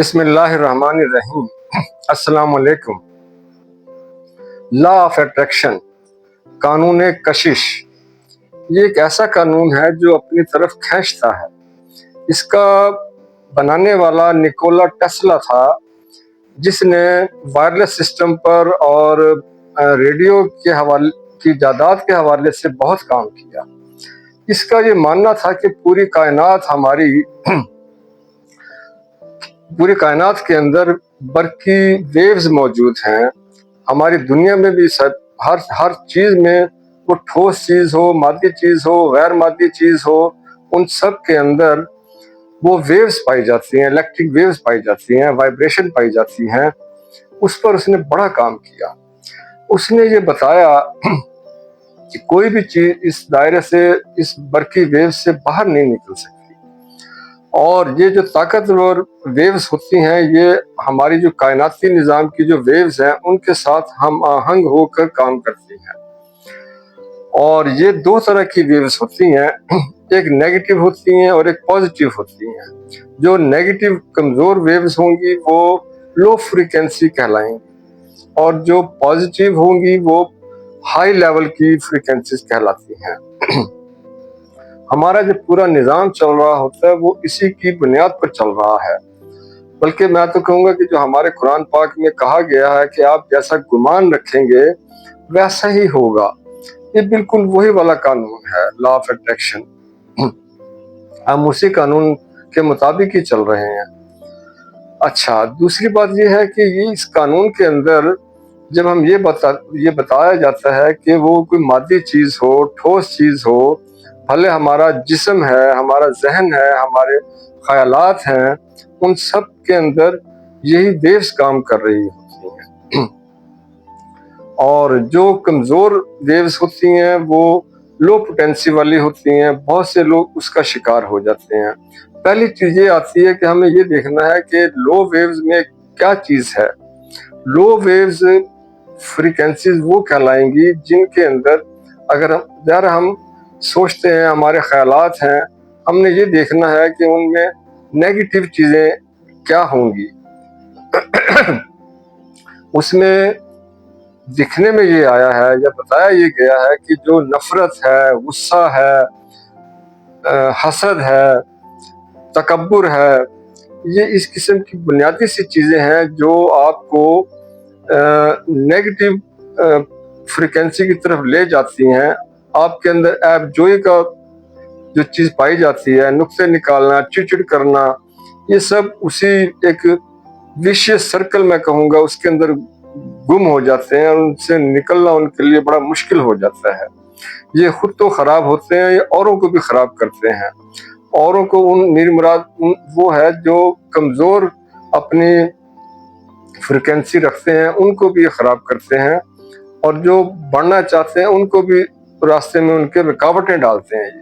بسم اللہ الرحمن الرحیم۔ السلام علیکم۔ لا آف اٹریکشن، قانون کشش، یہ ایک ایسا قانون ہے جو اپنی طرف کھینچتا ہے۔ اس کا بنانے والا نکولا ٹیسلا تھا، جس نے وائرلیس سسٹم پر اور ریڈیو کے حوالے کی ایجادات کے حوالے سے بہت کام کیا۔ اس کا یہ ماننا تھا کہ پوری کائنات کے اندر برقی ویوز موجود ہیں۔ ہماری دنیا میں بھی ہر چیز میں، وہ ٹھوس چیز ہو، مادی چیز ہو، غیر مادی چیز ہو، ان سب کے اندر وہ ویوز پائی جاتی ہیں، الیکٹرک ویوز پائی جاتی ہیں، وائبریشن پائی جاتی ہیں۔ اس پر اس نے بڑا کام کیا۔ اس نے یہ بتایا کہ کوئی بھی چیز اس دائرے سے، اس برقی ویوز سے باہر نہیں نکل سکتی، اور یہ جو طاقتور ویوز ہوتی ہیں، یہ ہماری جو کائناتی نظام کی جو ویوز ہیں ان کے ساتھ ہم آہنگ ہو کر کام کرتی ہیں۔ اور یہ دو طرح کی ویوز ہوتی ہیں، ایک نیگیٹو ہوتی ہیں اور ایک پازیٹیو ہوتی ہیں۔ جو نیگیٹو کمزور ویوز ہوں گی وہ لو فریکوینسی کہلائیں گی، اور جو پازیٹیو ہوں گی وہ ہائی لیول کی فریکوینسیز کہلاتی ہیں۔ ہمارا جو پورا نظام چل رہا ہوتا ہے وہ اسی کی بنیاد پر چل رہا ہے۔ بلکہ میں تو کہوں گا کہ جو ہمارے قرآن پاک میں کہا گیا ہے کہ آپ جیسا گمان رکھیں گے ویسا ہی ہوگا، یہ بالکل وہی والا قانون ہے، لا آف اٹریکشن۔ ہم اسی قانون کے مطابق ہی چل رہے ہیں۔ اچھا، دوسری بات یہ ہے کہ اس قانون کے اندر جب ہم یہ بتایا جاتا ہے کہ وہ کوئی مادی چیز ہو، ٹھوس چیز ہو، بھلے ہمارا جسم ہے، ہمارا ذہن ہے، ہمارے خیالات ہیں، ان سب کے اندر یہی ویوز کام کر رہی ہوتی ہیں۔ اور جو کمزور ویوز ہوتی ہیں وہ لو پوٹینسی والی ہوتی ہیں، بہت سے لوگ اس کا شکار ہو جاتے ہیں۔ پہلی چیز یہ آتی ہے کہ ہمیں یہ دیکھنا ہے کہ لو ویوز میں کیا چیز ہے۔ لو ویوز فریکوینسیز وہ کہلائیں گی جن کے اندر اگر ہم سوچتے ہیں، ہمارے خیالات ہیں، ہم نے یہ دیکھنا ہے کہ ان میں نیگیٹو چیزیں کیا ہوں گی۔ اس میں دکھنے میں یہ آیا ہے یا بتایا یہ گیا ہے کہ جو نفرت ہے، غصہ ہے، حسد ہے، تکبر ہے، یہ اس قسم کی بنیادی سی چیزیں ہیں جو آپ کو نیگیٹو فریکوینسی کی طرف لے جاتی ہیں۔ آپ کے اندر عیب جوئی کا جو چیز پائی جاتی ہے، نقطے نکالنا، چڑچڑ کرنا، یہ سب اسی ایک ویشیس سرکل میں کہوں گا اس کے اندر گم ہو جاتے ہیں، اور ان سے نکلنا ان کے لیے بڑا مشکل ہو جاتا ہے۔ یہ خود تو خراب ہوتے ہیں، یہ اوروں کو بھی خراب کرتے ہیں۔ اوروں کو میری مراد وہ ہے جو کمزور اپنی فریکوینسی رکھتے ہیں، ان کو بھی یہ خراب کرتے ہیں، اور جو بڑھنا چاہتے ہیں ان کو بھی راستے میں ان کے رکاوٹیں ڈالتے ہیں۔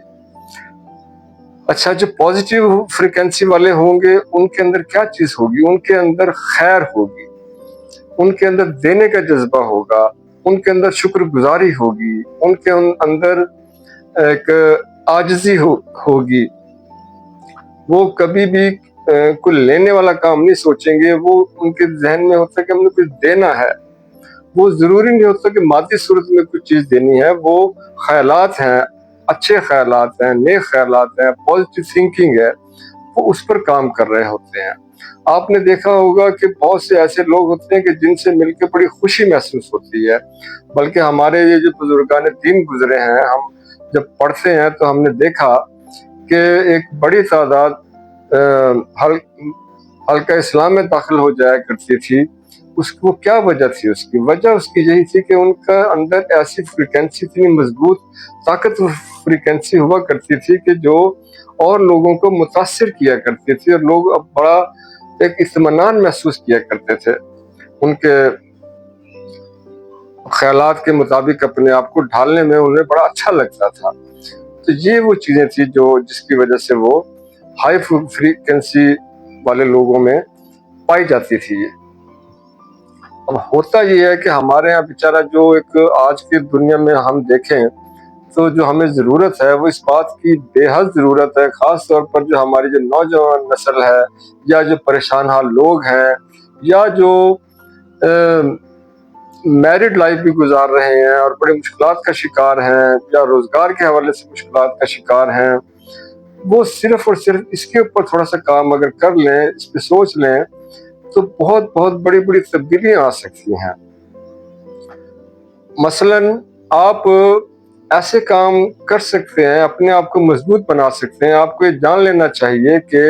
اچھا، جو پازیٹیو فریکوینسی والے ہوں گے ان کے اندر کیا چیز ہوگی؟ ان کے اندر خیر ہوگی، ان کے اندر دینے کا جذبہ ہوگا، ان کے اندر شکر گزاری ہوگی، ان کے اندر ایک عاجزی ہوگی۔ وہ کبھی بھی کوئی لینے والا کام نہیں سوچیں گے، وہ ان کے ذہن میں ہوتا ہے کہ ہم نے کچھ دینا ہے۔ وہ ضروری نہیں ہوتا کہ مادی صورت میں کچھ چیز دینی ہے، وہ خیالات ہیں، اچھے خیالات ہیں، نیک خیالات ہیں، پازیٹیو تھنکنگ ہے، وہ اس پر کام کر رہے ہوتے ہیں۔ آپ نے دیکھا ہوگا کہ بہت سے ایسے لوگ ہوتے ہیں کہ جن سے مل کے بڑی خوشی محسوس ہوتی ہے۔ بلکہ ہمارے یہ جو بزرگان دین گزرے ہیں، ہم جب پڑھتے ہیں تو ہم نے دیکھا کہ ایک بڑی تعداد حلقہ اسلام میں داخل ہو جایا کرتی تھی۔ اس کو کیا وجہ تھی؟ اس کی وجہ اس کی یہی تھی کہ ان کا اندر ایسی فریکوینسی اتنی مضبوط طاقتور فریکوینسی ہوا کرتی تھی کہ جو اور لوگوں کو متاثر کیا کرتی تھی، اور لوگ اب بڑا ایک اطمینان محسوس کیا کرتے تھے ان کے خیالات کے مطابق اپنے آپ کو ڈھالنے میں، انہیں بڑا اچھا لگتا تھا۔ تو یہ وہ چیزیں تھی جس کی وجہ سے وہ ہائی فریکوینسی والے لوگوں میں پائی جاتی تھی۔ اب ہوتا یہ ہے کہ ہمارے یہاں بیچارہ جو ایک آج کی دنیا میں ہم دیکھیں تو جو ہمیں ضرورت ہے وہ اس بات کی بے حد ضرورت ہے، خاص طور پر جو ہماری جو نوجوان نسل ہے یا جو پریشان حال لوگ ہیں یا جو میرڈ لائف بھی گزار رہے ہیں اور بڑے مشکلات کا شکار ہیں یا روزگار کے حوالے سے مشکلات کا شکار ہیں، وہ صرف اور صرف اس کے اوپر تھوڑا سا کام اگر کر لیں، اس پہ سوچ لیں، تو بہت بہت بڑی بڑی تبدیلیاں آ سکتی ہیں۔ مثلاً آپ ایسے کام کر سکتے ہیں، اپنے آپ کو مضبوط بنا سکتے ہیں۔ آپ کو یہ جان لینا چاہیے کہ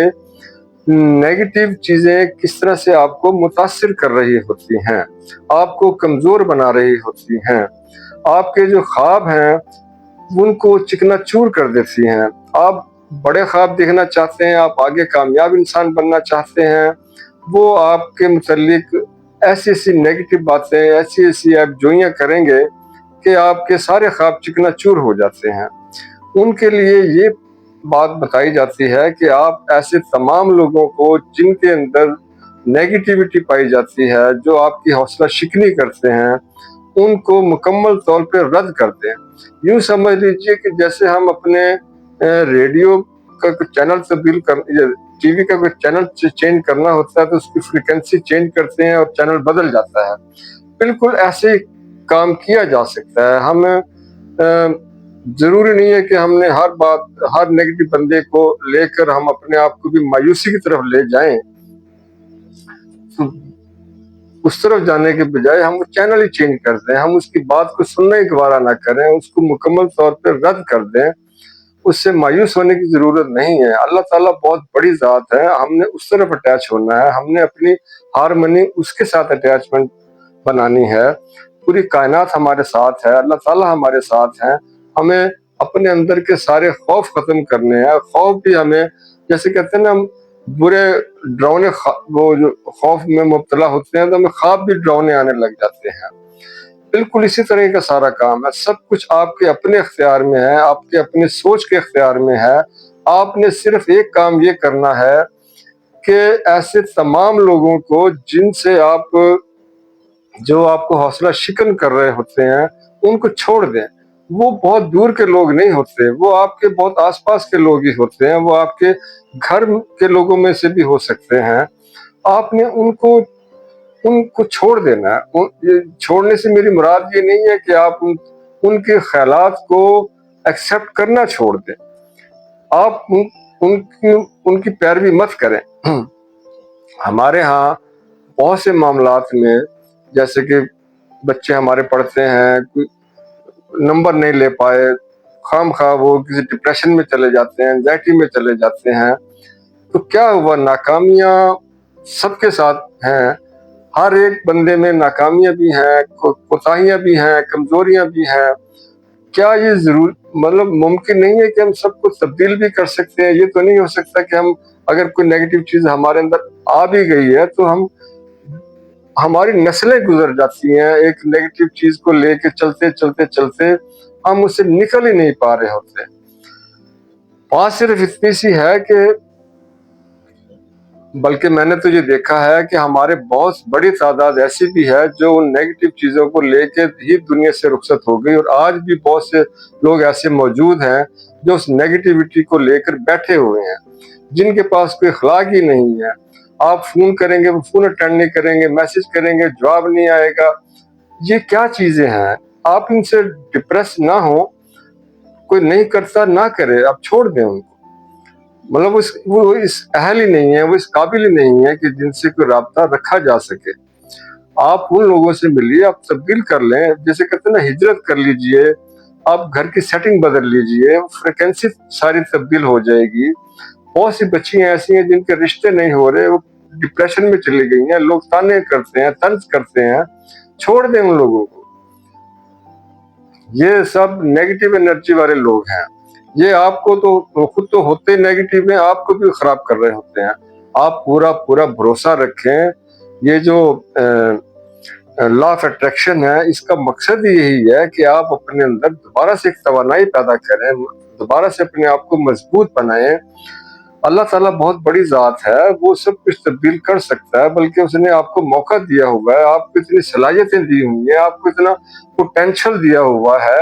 نیگیٹو چیزیں کس طرح سے آپ کو متاثر کر رہی ہوتی ہیں، آپ کو کمزور بنا رہی ہوتی ہیں، آپ کے جو خواب ہیں ان کو چکنا چور کر دیتی ہیں۔ آپ بڑے خواب دیکھنا چاہتے ہیں، آپ آگے کامیاب انسان بننا چاہتے ہیں، وہ آپ کے متعلق ایسی ایسی نیگیٹو باتیں، ایسی ایسی ایپ جوئیاں کریں گے کہ آپ کے سارے خواب چکنا چور ہو جاتے ہیں۔ ان کے لیے یہ بات بتائی جاتی ہے کہ آپ ایسے تمام لوگوں کو جن کے اندر نیگیٹیوٹی پائی جاتی ہے، جو آپ کی حوصلہ شکنی کرتے ہیں، ان کو مکمل طور پہ رد کر دیں۔ یوں سمجھ لیجئے کہ جیسے ہم اپنے ریڈیو کا چینل تبدیل کر، ٹی وی کا کوئی چینل چینج کرنا ہوتا ہے تو اس کی فریکوینسی چینج کرتے ہیں اور چینل بدل جاتا ہے۔ بالکل ایسے ہی کام کیا جا سکتا ہے۔ ہم ضروری نہیں ہے کہ ہم نے ہر نیگیٹو بندے کو لے کر ہم اپنے آپ کو بھی مایوسی کی طرف لے جائیں۔ اس طرف جانے کے بجائے ہم وہ چینل ہی چینج کر دیں، ہم اس کی بات کو سننا ہی گوارا نہ کریں، اس کو مکمل طور پہ رد کر دیں۔ اس سے مایوس ہونے کی ضرورت نہیں ہے۔ اللہ تعالیٰ بہت بڑی ذات ہے، ہم نے اس طرف اٹیچ ہونا ہے، ہم نے اپنی ہارمنی اس کے ساتھ اٹیچمنٹ بنانی ہے۔ پوری کائنات ہمارے ساتھ ہے، اللہ تعالیٰ ہمارے ساتھ ہیں۔ ہمیں اپنے اندر کے سارے خوف ختم کرنے ہیں۔ خوف بھی ہمیں، جیسے کہتے ہیں نا، ہم برے ڈراؤنے وہ جو خوف میں مبتلا ہوتے ہیں تو ہمیں خواب بھی ڈراؤنے آنے لگ جاتے ہیں۔ بالکل اسی طرح کا سارا کام ہے۔ سب کچھ آپ کے اپنے اختیار میں ہے، آپ کے اپنے سوچ کے اختیار میں ہے۔ آپ نے صرف ایک کام یہ کرنا ہے کہ ایسے تمام لوگوں کو جن سے جو آپ کو حوصلہ شکن کر رہے ہوتے ہیں، ان کو چھوڑ دیں۔ وہ بہت دور کے لوگ نہیں ہوتے، وہ آپ کے بہت آس پاس کے لوگ ہی ہوتے ہیں، وہ آپ کے گھر کے لوگوں میں سے بھی ہو سکتے ہیں۔ آپ نے ان کو چھوڑ دینا ہے۔ چھوڑنے سے میری مراد یہ نہیں ہے کہ آپ ان کے خیالات کو ایکسیپٹ کرنا چھوڑ دیں، آپ ان کی پیروی مت کریں۔ ہمارے ہاں بہت سے معاملات میں، جیسے کہ بچے ہمارے پڑھتے ہیں، نمبر نہیں لے پائے، خام خواہ وہ کسی ڈپریشن میں چلے جاتے ہیں، انزائٹی میں چلے جاتے ہیں، تو کیا ہوا؟ ناکامیاں سب کے ساتھ ہیں، ہر ایک بندے میں ناکامیاں بھی ہیں، کوتاہیاں بھی ہیں، کمزوریاں بھی ہیں۔ کیا یہ ممکن نہیں ہے کہ ہم سب کو تبدیل بھی کر سکتے ہیں؟ یہ تو نہیں ہو سکتا کہ ہم اگر کوئی نیگیٹو چیز ہمارے اندر آ بھی گئی ہے تو ہماری نسلیں گزر جاتی ہیں ایک نیگیٹو چیز کو لے کے چلتے چلتے چلتے، ہم اس سے نکل ہی نہیں پا رہے ہوتے۔ بات صرف اتنی سی ہے کہ بلکہ میں نے تو یہ دیکھا ہے کہ ہمارے بہت بڑی تعداد ایسی بھی ہے جو ان نیگیٹو چیزوں کو لے کے ہی دنیا سے رخصت ہو گئی، اور آج بھی بہت سے لوگ ایسے موجود ہیں جو اس نیگیٹیوٹی کو لے کر بیٹھے ہوئے ہیں، جن کے پاس کوئی اخلاق ہی نہیں ہے۔ آپ فون کریں گے وہ فون اٹینڈ نہیں کریں گے، میسج کریں گے جواب نہیں آئے گا۔ یہ کیا چیزیں ہیں؟ آپ ان سے ڈپریس نہ ہو، کوئی نہیں کرتا نہ کرے، آپ چھوڑ دیں ان کو۔ وہ اس اہل ہی نہیں ہے، وہ اس قابل ہی نہیں ہے کہ جن سے کوئی رابطہ رکھا جا سکے۔ آپ ان لوگوں سے ملیے، آپ تبدیل کر لیں، جیسے کہتے ہیں نا، ہجرت کر لیجئے، آپ گھر کی سیٹنگ بدل لیجئے، فریکوینسی ساری تبدیل ہو جائے گی۔ بہت سی بچیاں ایسی ہیں جن کے رشتے نہیں ہو رہے، وہ ڈپریشن میں چلی گئی ہیں، لوگ تانے کرتے ہیں، طنز کرتے ہیں، چھوڑ دیں ان لوگوں کو۔ یہ سب نیگیٹو انرجی والے لوگ ہیں، یہ آپ کو تو خود تو ہوتے نیگیٹو ہیں، آپ کو بھی خراب کر رہے ہوتے ہیں۔ آپ پورا بھروسہ رکھیں۔ یہ جو لا آف اٹریکشن ہے، اس کا مقصد یہی ہے کہ آپ اپنے اندر دوبارہ سے ایک توانائی پیدا کریں، دوبارہ سے اپنے آپ کو مضبوط بنائیں۔ اللہ تعالیٰ بہت بڑی ذات ہے، وہ سب کچھ تبدیل کر سکتا ہے، بلکہ اس نے آپ کو موقع دیا ہوا ہے، آپ کو اتنی صلاحیتیں دی ہوئی ہیں، آپ کو اتنا پوٹینشل دیا ہوا ہے